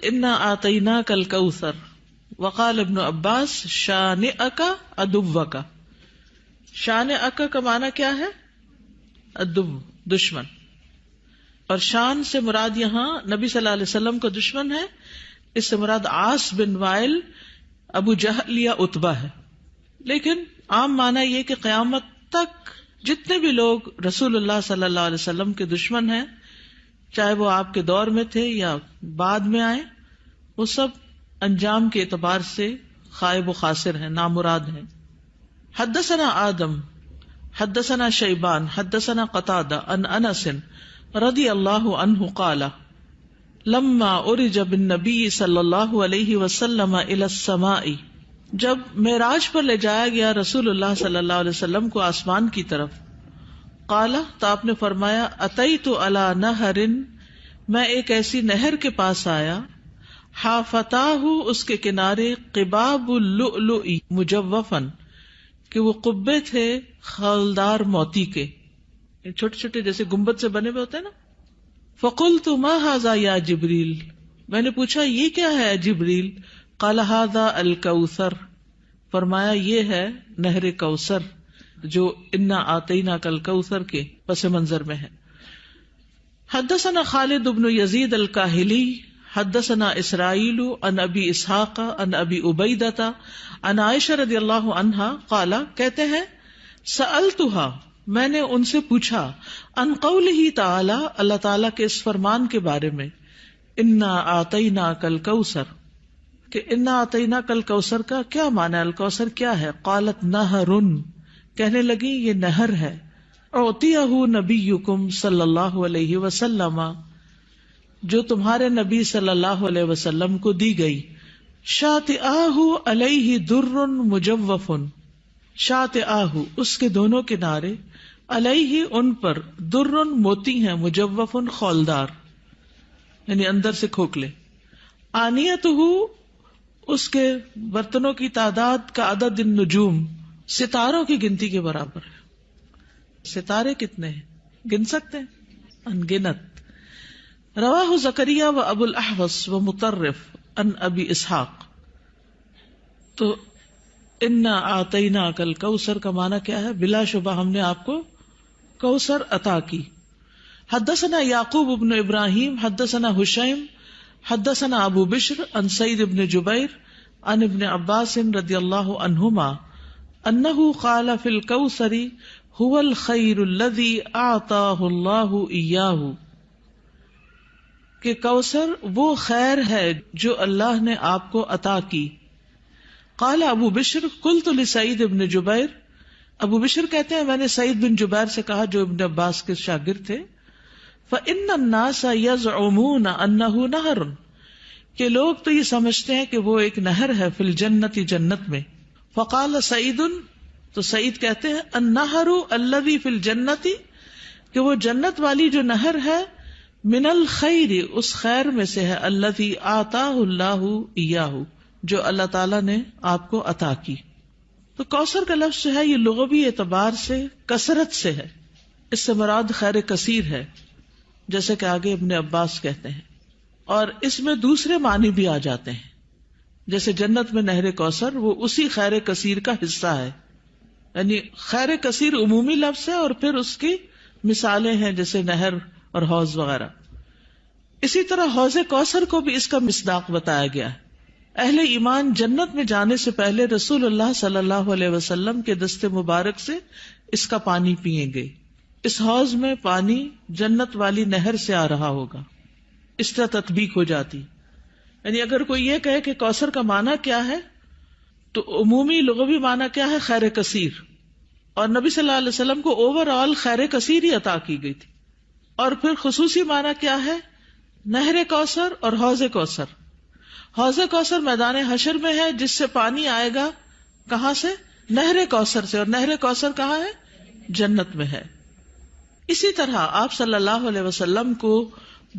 انا آتیناک الکوثر وقال ابن عباس شانئک عدوک. شانئک کا معنی کیا ہے؟ عدو، دشمن. اور شان سے مراد یہاں نبی صلی اللہ علیہ وسلم کا دشمن ہے. اس سے مراد عاص بن وائل، ابو جہل یا عتبہ ہے. لیکن عام معنی یہ کہ قیامت تک جتنے بھی لوگ رسول اللہ صلی اللہ علیہ وسلم کے دشمن ہیں، چاہے وہ آپ کے دور میں تھے یا بعد میں آئے، وہ سب انجام کے اعتبار سے خائب و خاسر ہیں، نامراد ہیں. حدثنا آدم حدثنا شیبان حدثنا قتادہ عن انس رضی اللہ عنہ قال لما عرج بالنبی صلی اللہ علیہ وسلم الی السماء، جب معراج پر لے جایا گیا رسول اللہ صلی اللہ علیہ وسلم کو آسمان کی طرف، قال تو آپ نے فرمایا اتیت علی نہر، میں ایک ایسی نہر کے پاس آیا، حافتاہ اس کے کنارے قباب اللؤلؤ مجوفا، کہ وہ قبے تھے خالدار موتی کے، چھوٹے چھوٹے جیسے گنبد سے بنے ہوئے ہوتے ہیں نا. فقلت ما ھذا یا جبریل، میں نے پوچھا یہ کیا ہے جبریل؟ قال ھذا الکوثر، فرمایا یہ ہے نہر کوثر جو انا آتیناک الکوثر کے پس منظر میں ہے. حدثنا خالد بن یزید الکاہلی حدثنا اسرائیل عن ابی اسحاق عن ابی عبیدہ عن عائشہ رضی اللہ عنہا قال، کہتے ہیں سألتها، میں نے ان سے پوچھا، عن قولہ تعالی، اللہ تعالیٰ کے اس فرمان کے بارے میں، انا آتیناک الکوثر، کہ انا آتیناک الکوثر کا کیا معنی ہے؟ الکوثر کیا ہے؟ قالت نہر، کہنے لگی یہ نہر ہے، اعطیہ نبیکم صلی اللہ علیہ وسلم، جو تمہارے نبی صلی اللہ علیہ وسلم کو دی گئی. شاطئاہ علیہ در مجوف، شاطئاہ اس کے دونوں کنارے، علیہ ان پر، در موتی ہیں، مجوف خولدار یعنی اندر سے کھوکھلے. آنیتہ اس کے برتنوں کی تعداد کا عدد النجوم، ستاروں کی گنتی کے برابر ہے. ستارے کتنے ہیں گن سکتے ہیں؟ انگنت. رواہ زکریا و ابو الاحوص و مطرف ان ابی اسحاق. تو انا آتیناک الکوثر کا معنی کیا ہے؟ بلا شبہ ہم نے آپ کو کوثر عطا کی. حدثنا یعقوب بن ابراہیم حدثنا حشیم حدثنا ابو بشر عن سعید بن جبیر عن ابن عباس رضی اللہ عنہما انہ قال فی الکوثر هو الخیر الذی اعطاہ اللہ ایاہ، کہ کوثر وہ خیر ہے جو اللہ نے آپ کو عطا کی. قال ابو بشر قلت لسعید بن جبیر، ابو بشر کہتے ہیں میں نے سعید بن جبیر سے کہا جو ابن عباس کے شاگرد تھے، فإن الناس يزعمون انه نہر، کہ لوگ تو یہ سمجھتے ہیں کہ وہ ایک نہر ہے، فی الجنت جنت میں. فقال سعید، تو سعید کہتے ہیں النہر الذی فی الجنت، کہ وہ جنت والی جو نہر ہے، من الخیر اس خیر میں سے ہے، الذی آتاہ اللہ ایاہ جو اللہ تعالیٰ نے آپ کو عطا کی. تو کوثر کا لفظ جو ہے یہ لغوی اعتبار سے کثرت سے ہے، اس سے مراد خیر کثیر ہے، جیسے کہ آگے ابن عباس کہتے ہیں. اور اس میں دوسرے معنی بھی آ جاتے ہیں، جیسے جنت میں نہر کوثر وہ اسی خیر کثیر کا حصہ ہے، یعنی خیر کثیر عمومی لفظ ہے اور پھر اس کی مثالیں ہیں جیسے نہر اور حوض وغیرہ. اسی طرح حوض کوثر کو بھی اس کا مصداق بتایا گیا ہے. اہل ایمان جنت میں جانے سے پہلے رسول اللہ صلی اللہ علیہ وسلم کے دست مبارک سے اس کا پانی پیئیں گے. اس حوض میں پانی جنت والی نہر سے آ رہا ہوگا. اس طرح تطبیق ہو جاتی. یعنی اگر کوئی یہ کہے کہ کوثر کا معنی کیا ہے، تو عمومی لغوی معنی کیا ہے؟ خیر کثیر. اور نبی صلی اللہ علیہ وسلم کو اوور آل خیر کثیر ہی عطا کی گئی تھی. اور پھر خصوصی معنی کیا ہے؟ نہر کوثر اور حوض کوثر. حوض کوثر میدان حشر میں ہے، جس سے پانی آئے گا کہاں سے؟ نہر کوثر سے. اور نہر کوثر کہاں ہے؟ جنت میں ہے. اسی طرح آپ صلی اللہ علیہ وسلم کو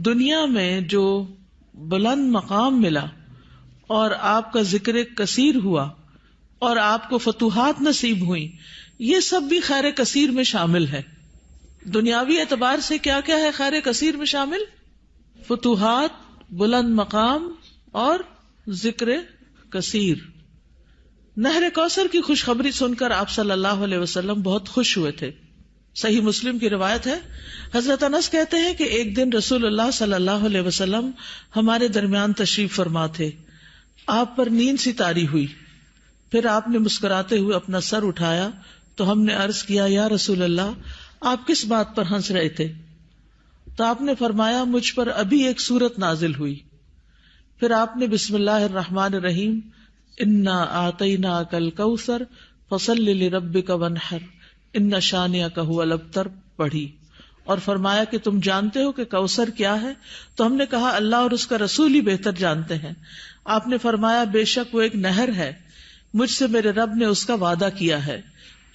دنیا میں جو بلند مقام ملا اور آپ کا ذکر کثیر ہوا اور آپ کو فتوحات نصیب ہوئی، یہ سب بھی خیر کثیر میں شامل ہے. دنیاوی اعتبار سے کیا کیا ہے خیر کثیر میں شامل؟ فتوحات، بلند مقام اور ذکر کثیر. نہر کوثر کی خوشخبری سن کر آپ صلی اللہ علیہ وسلم بہت خوش ہوئے تھے. صحیح مسلم کی روایت ہے, حضرت انس کہتے ہیں کہ ایک دن رسول اللہ صلی اللہ علیہ وسلم ہمارے درمیان تشریف فرما تھے. آپ پر نیند سی طاری ہوئی, پھر آپ نے مسکراتے ہوئے اپنا سر اٹھایا تو ہم نے عرض کیا, یا رسول اللہ, آپ کس بات پر ہنس رہے تھے؟ تو آپ نے فرمایا, مجھ پر ابھی ایک سورت نازل ہوئی. پھر آپ نے بسم اللہ الرحمن الرحیم انا اعطیناک الکوثر فصل لربک وانحر ان شانئک ھو الابتر پڑھی, اور فرمایا کہ تم جانتے ہو کہ کوثر کیا ہے؟ تو ہم نے کہا, اللہ اور اس کا رسول ہی بہتر جانتے ہیں. آپ نے فرمایا, بے شک وہ ایک نہر ہے, مجھ سے میرے رب نے اس کا وعدہ کیا ہے,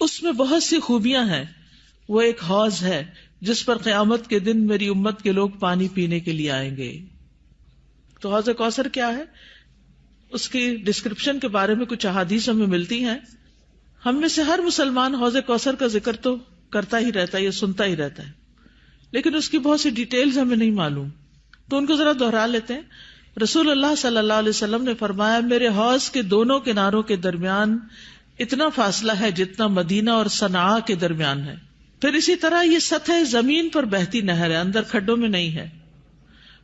اس میں بہت سی خوبیاں ہیں. وہ ایک حوض ہے جس پر قیامت کے دن میری امت کے لوگ پانی پینے کے لیے آئیں گے. تو حوض کوثر کیا ہے, اس کی ڈسکرپشن کے بارے میں کچھ احادیث ہمیں ملتی ہیں. ہم میں سے ہر مسلمان حوض کوثر کا ذکر تو کرتا ہی رہتا ہے یا سنتا ہی رہتا ہے, لیکن اس کی بہت سی ڈیٹیلز ہمیں نہیں معلوم, تو ان کو ذرا دوہرا لیتے ہیں. رسول اللہ صلی اللہ علیہ وسلم نے فرمایا, میرے حوض کے دونوں کناروں کے درمیان اتنا فاصلہ ہے جتنا مدینہ اور صنعاء کے درمیان ہے. پھر اسی طرح یہ سطح زمین پر بہتی نہر ہے, اندر کھڈوں میں نہیں ہے.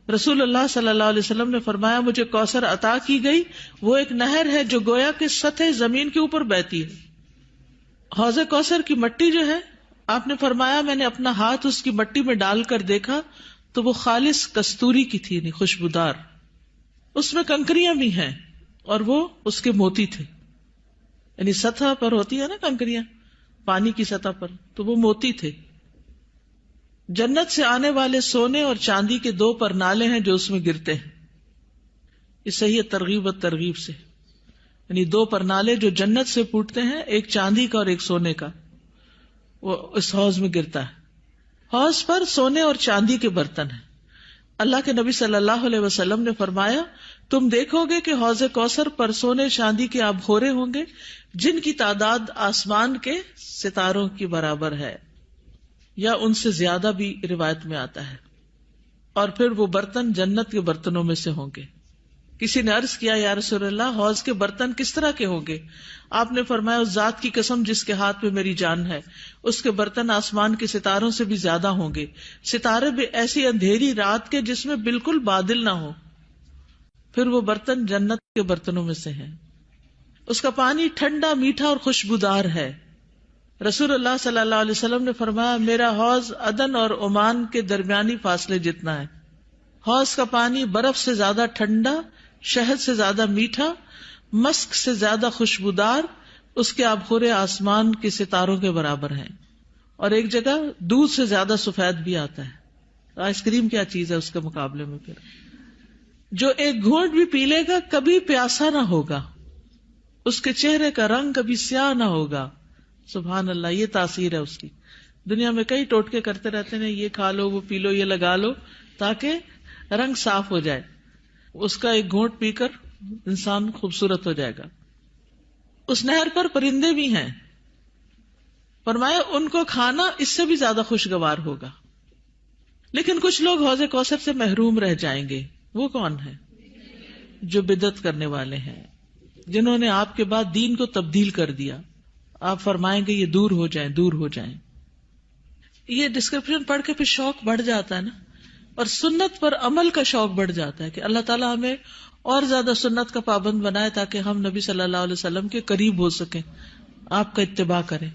رسول اللہ صلی اللہ علیہ وسلم نے فرمایا, مجھے کوثر عطا کی گئی, وہ ایک نہر ہے جو گویا کہ سطح زمین کے اوپر بہتی ہے. حوض کوثر کی مٹی جو ہے, آپ نے فرمایا, میں نے اپنا ہاتھ اس کی مٹی میں ڈال کر دیکھا تو وہ خالص کستوری کی تھی, یعنی خوشبودار. اس میں کنکریاں بھی ہیں اور وہ اس کے موتی تھے, یعنی سطح پر ہوتی ہے نا کنکریاں پانی کی سطح پر, تو وہ موتی تھے. جنت سے آنے والے سونے اور چاندی کے 2 پرنالے ہیں جو اس میں گرتے ہیں. یہ صحیح ترغیب و ترغیب سے, یعنی 2 پرنالے جو جنت سے پھوٹتے ہیں, ایک چاندی کا اور ایک سونے کا, وہ اس حوض میں گرتا ہے. حوض پر سونے اور چاندی کے برتن ہیں. اللہ کے نبی صلی اللہ علیہ وسلم نے فرمایا, تم دیکھو گے کہ حوض کوثر پر سونے چاندی کے آبخورے ہوں گے جن کی تعداد آسمان کے ستاروں کی برابر ہے, یا ان سے زیادہ بھی روایت میں آتا ہے. اور پھر وہ برتن جنت کے برتنوں میں سے ہوں گے. کسی نے عرض کیا, یا رسول اللہ, حوض کے برتن کس طرح کے ہوں گے؟ آپ نے فرمایا, اس ذات کی قسم جس کے ہاتھ میں میری جان ہے, اس کے برتن آسمان کے ستاروں سے بھی زیادہ ہوں گے. ستارے بھی ایسی اندھیری رات کے جس میں بالکل بادل نہ ہو. پھر وہ برتن جنت کے برتنوں میں سے ہیں. اس کا پانی ٹھنڈا, میٹھا اور خوشبودار ہے. رسول اللہ صلی اللہ علیہ وسلم نے فرمایا, میرا حوض عدن اور عمان کے درمیانی فاصلے جتنا ہے. حوض کا پانی برف سے زیادہ ٹھنڈا, شہد سے زیادہ میٹھا, مسک سے زیادہ خوشبودار, اس کے آبخورے آسمان کے ستاروں کے برابر ہیں. اور ایک جگہ دودھ سے زیادہ سفید بھی آتا ہے. آئس کریم کیا چیز ہے اس کے مقابلے میں. پھر جو ایک گھونٹ بھی پی لے گا کبھی پیاسا نہ ہوگا, اس کے چہرے کا رنگ کبھی سیاہ نہ ہوگا. سبحان اللہ, یہ تاثیر ہے اس کی. دنیا میں کئی ٹوٹکے کرتے رہتے ہیں, یہ کھا لو, وہ پی لو, یہ لگا لو تاکہ رنگ صاف ہو جائے. اس کا ایک گھونٹ پی کر انسان خوبصورت ہو جائے گا. اس نہر پر پرندے بھی ہیں. فرمایا, ان کو کھانا اس سے بھی زیادہ خوشگوار ہوگا. لیکن کچھ لوگ حوض کوثر سے محروم رہ جائیں گے. وہ کون ہیں؟ جو بدعت کرنے والے ہیں, جنہوں نے آپ کے بعد دین کو تبدیل کر دیا. آپ فرمائیں گے یہ دور ہو جائیں, دور ہو جائیں. یہ ڈسکرپشن پڑھ کے پھر شوق بڑھ جاتا ہے نا, اور سنت پر عمل کا شوق بڑھ جاتا ہے کہ اللہ تعالیٰ ہمیں اور زیادہ سنت کا پابند بنائے تاکہ ہم نبی صلی اللہ علیہ وسلم کے قریب ہو سکیں, آپ کا اتباع کریں.